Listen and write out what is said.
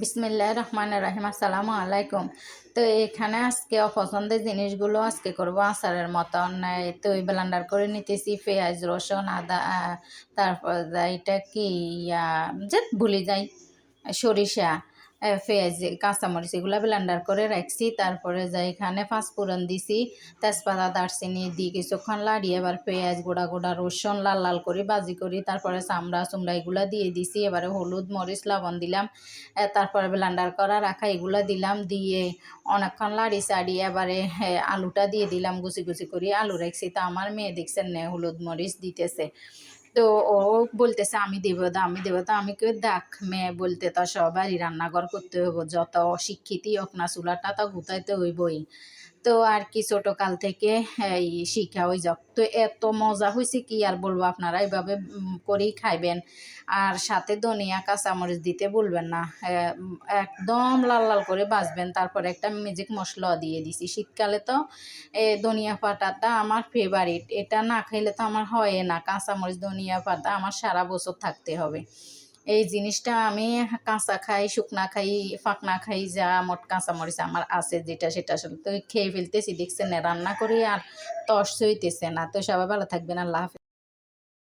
বিসমিল্লাহির রহমানির রহিম। আসসালামু আলাইকুম। তো এখানে আজকে অপছন্দের জিনিসগুলো আজকে করব আচারের মতন। তো এই ব্লেন্ডার করে নিতেছি পেঁয়াজ, রসুন, আদা, তারপর এটা কি যে ভুলে যাই, সরিষা, পেঁয়াজ, কাঁচামরিচ এগুলো ব্লেন্ডার করে রাখছি। তারপরে যাই এখানে পাঁচফোড়ন দিছি, তেজপাতা, দারচিনি দিয়ে কিছুক্ষণ লাড়িয়ে এবার পেঁয়াজ গোড়া গোড়া রসুন লাল লাল করে ভাজি করি। তারপরে চামড়া চুমড়া এগুলো দিয়ে দিছি। এবারে হলুদ মরিচ লবণ দিলাম। তারপরে ব্লেন্ডার করা রাখা এগুলো দিলাম, দিয়ে অনেকক্ষণ লাড়ি চাড়িয়ে এবারে আলুটা দিয়ে দিলাম। কুচি কুচি করে আলু রাখছি। তো আমার মেয়ে দেখছেন না হলুদ মরিচ দিতেছে। তো ও বলতেছে আমি দেবো দা, আমি দেবো। তো আমি কেউ দেখ, মেয়ে বলতে তো সবারই রান্নাঘর করতে হইব, যত অশিক্ষিতই হোক না চুলাটা তো গুতাইতে হইবই। তো আর কি ছোটোকাল থেকে এই শিখা হয়ে যাক। তো এত মজা হয়েছে কি আর বলবো, আপনারা এইভাবে করেই খাইবেন। আর সাথে ধনিয়া কাঁচামরিচ দিতে ভুলবেন না। একদম লাল লাল করে ভাজবেন। তারপরে একটা ম্যাজিক মশলা দিয়ে দিছি। শীতকালে তো ধনিয়া পাতাটা আমার ফেভারিট, এটা না খাইলে তো আমার হয় না। কাঁচামরিচ ধনিয়া পাতা আমার সারা বছর থাকতে হবে। এই জিনিসটা আমি কাঁচা খাই, শুকনা খাই, ফাঁকনা খাই, যা মোট কাঁচামরিচ আমার আছে যেটা সেটা আসলে তো খেয়ে ফেলতেছি। দেখছেন না রান্না করি আর তর্স হইতেছে না। তো সবাই ভালো থাকবেন। আল্লাহ হাফেজ।